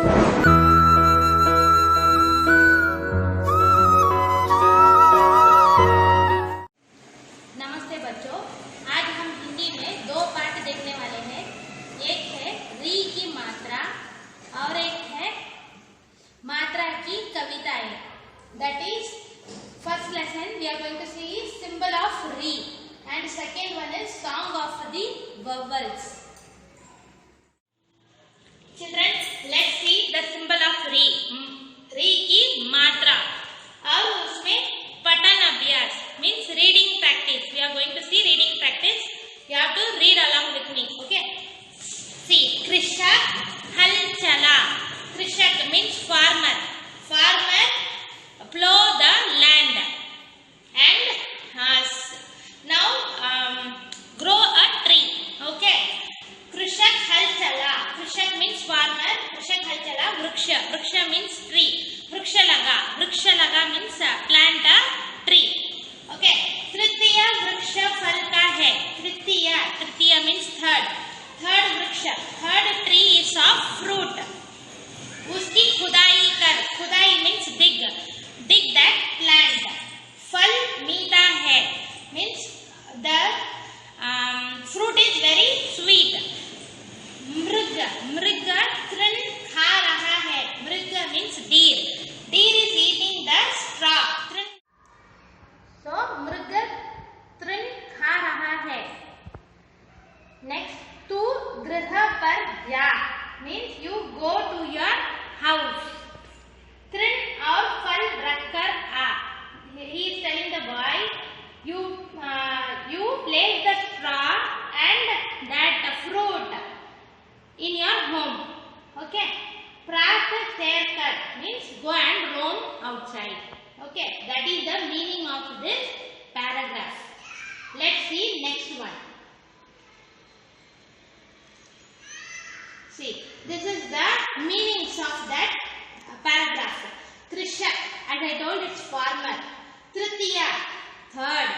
नमस्ते बच्चों, आज हम हिंदी में दो पाठ देखने वाले हैं। एक है री की मात्रा और एक है मात्रा की कविताएं। That is first lesson we are going to see symbol of re and second one is song of the vowels. Children, let's see the symbol of re. Re की मात्रा और उसमें पठन अभ्यास means reading practice. We are going to see reading practice. You have to read along with me. Okay. See, कृषक हल चला. कृषक means farmer. Farmer plow the land and now grow a tree. Okay. कृषक हल चला. कृषक means farmer. कृषक हल चला. वृक्ष. वृक्ष means tree. वृक्ष लगा. वृक्ष लगा means plant a tree. Okay. तृतीय वृक्ष फल का है. तृतीय. तृतीय means third. Third वृक्ष. Third tree is of fruit. उसकी खुदाई कर. खुदाई means dig. Dig that plant. फल मीठा है means the fruit is very sweet. मृग. मृग तृण खा रहा है. मृग means deer. Deer is eating the straw. So मृग तृण खा रहा है. Next, तू गृह पर जा means you go to your house. तृण और फल रखकर आ. He is telling the boy, you place the straw and that fruit in your home. Okay. प्रात सैर कर means go and roam outside. Okay. That is the meaning of this paragraph. Let's see next one. See, this is the meanings of that paragraph. कृषक, as I told, it's farmer. Tritiya, third.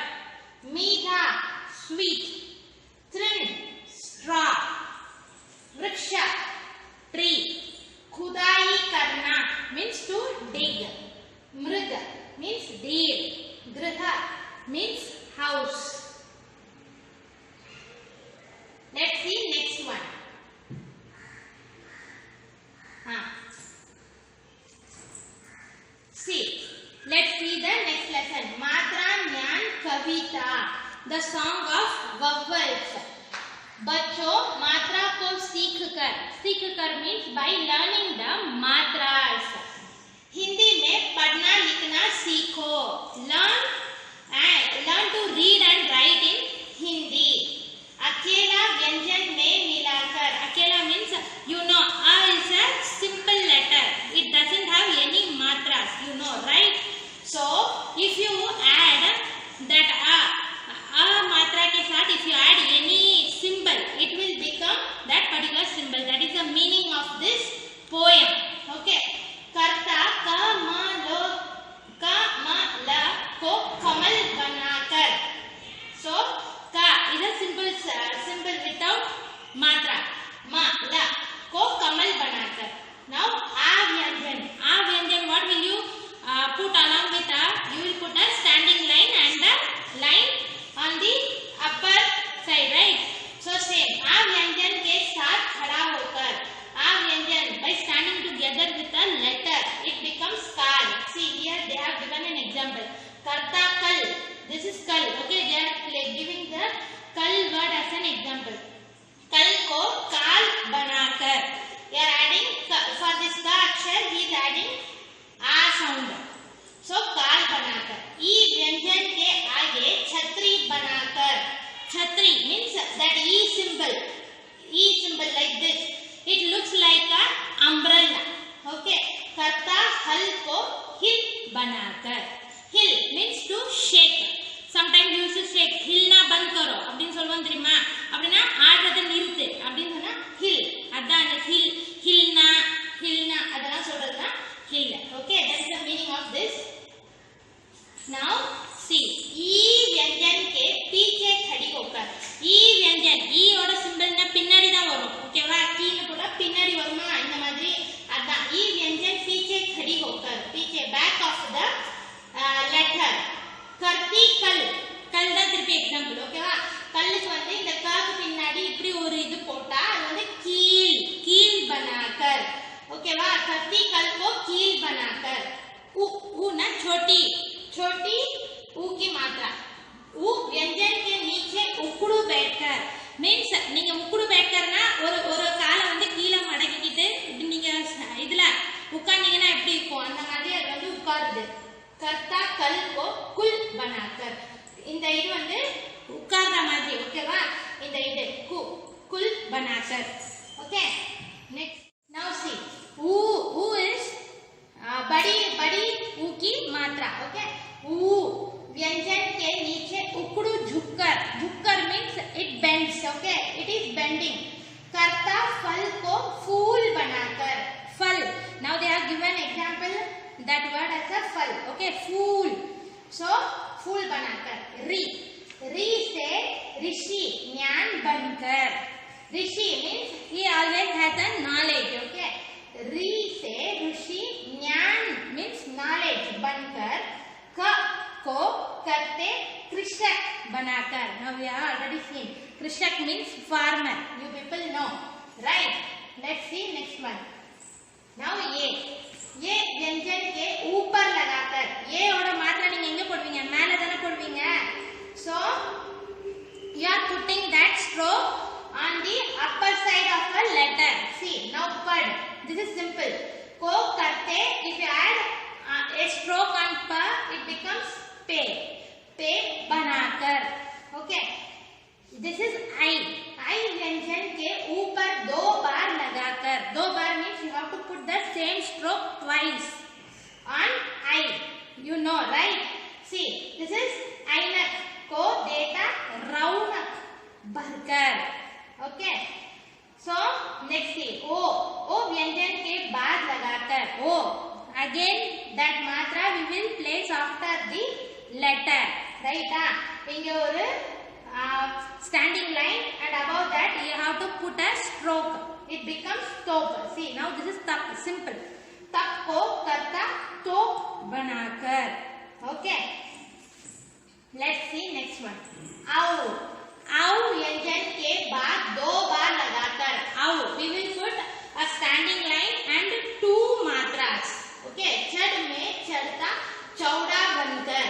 मीठा, sweet. तृण, straw. वृक्ष, tree. खुदाई करना means to dig. मृग means deer. गृह means house. Let's see next one. See, let's see the next lesson. Matra Jnaan Kavita, the song of vowels. बच्चों, मात्रा को सीख कर means by learning the matras. Hindi में पढ़ना लिखना सीखो. Learn to read and write in Hindi. अकेला व्यंजन में मिलाकर. अकेला means you know a is a simple letter. It doesn't have any matras. You know, right? So if you add that a matra के साथ if you add any symbol, it will become that particular symbol. That is the meaning of this poem. Okay. कर्ता का मा ल को कमल बनाकर. So ka is a simple without ओकेवा। कत्ती कल को कील बनाकर। ऊ ना छोटी, छोटी ऊ की मात्रा। ऊ व्यंजन के नीचे उकड़ू बैठकर मीन्स நீங்க உக்குடு बैठकरனா ஒரு காலை வந்து கீழ மடக்கிக்கிட்டு நீங்க இதுல உட்கார்ந்தீங்கன்னா எப்படி இருக்கும் அந்த மாதிரி அது வந்து உட்காருது। கர்த்தா கல் को कुल बनाकर இந்த இது வந்து உட்கார்ற மாதிரி ஓகேவா। இந்த இது कुल बनाकर ओके। नेक्स्ट नाउ सी ऊ इज बड़ी बड़ी ऊ की मात्रा ओके। ऊ व्यंजन के नीचे उकड़ू झुककर, झुककर means it bends okay, it is bending. कर्ता फल को फूल बनाकर, फल now they are given example that word as a फल ओके फूल। सो फूल बनाकर। री से ऋषि ज्ञान बनकर, ऋषि means he always has a knowledge okay। री से ऋषि ज्ञान मीन्स knowledge बनकर। को करते कृषक बनाकर। Now we have already seen कृषक means farmer, you people know right। Let's see next one। Now ये व्यंजन के ऊपर लगाकर, ये और मात्रा நீங்க எங்க போடுவீங்க மேலே தான போடுவீங்க। So you are putting that stroke on the upper side of a letter। See now pad, this is simple। को करते if you add a stroke on pa it becomes पे, पे बनाकर ओके। दिस इज आई व्यंजन के ऊपर 2 बार लगाकर। 2 बार means you have to put the same stroke twice on I, you know right. See this is ऐनक को देता रौनक भरकर ओके। सो नेक्स्ट सी ओ व्यंजन के बाद लगाकर। ओ again that matra we will place after the letter right inge oru standing line and above that you have to put a stroke, it becomes top। see now this is tap, simple। tap ko karta top banakar okay। let's see next one। au व्यंजन के बाद 2 बार लगाकर। au we will put a standing line and 2 matras okay। चढ़ में चढ़ता चौड़ा बनकर,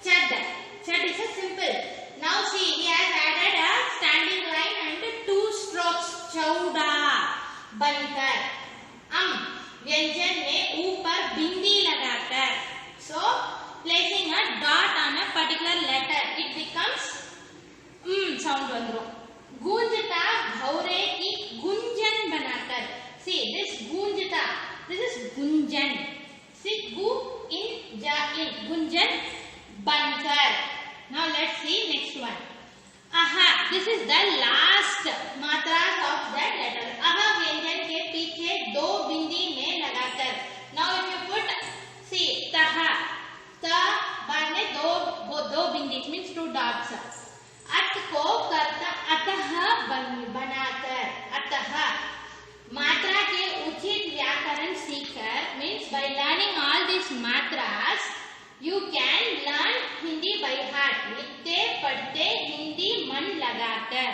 चढ़ is a simple। now see he has added a standing line and 2 strokes चौड़ा बनकर। व्यंजन में ऊपर बिंदी लगाकर। so placing a dot on a particular letter it becomes sound बंदरो। गूंजता भौरे की गुंजन बनाकर। see this गूंजता, this is Gunjan. see gu in ja in Gunjan बनकर। now let's see next one। aha this is the last matras of that letter। aha व्यंजन के पीछे 2 बिंदी में लगाकर। now if you put see taha, ta बाद में 2 बिंदी means 2 dots। अत को करता अतः बनाकर। अतः मात्रा के उचित व्याकरण सीखकर means by learning all these matras you can learn Hindi by heart। लिखते पढ़ते हिंदी मन लगाकर।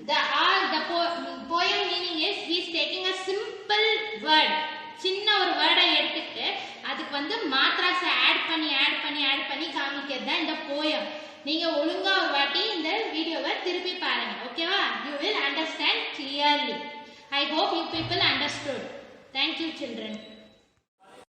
the poem meaning is he is taking a simple word, சின்ன ஒரு வேர்டை எடுத்துட்டு அதுக்கு வந்து மாத்ராஸ் ஆட் பண்ணி காமிக்கிறது தான் இந்த போயம்। நீங்க ஒழுங்கா ஒரு வாட்டி இந்த வீடியோவை திருப்பி பாருங்க ஓகேவா। you will understand clearly। I hope you people understood। Thank you children।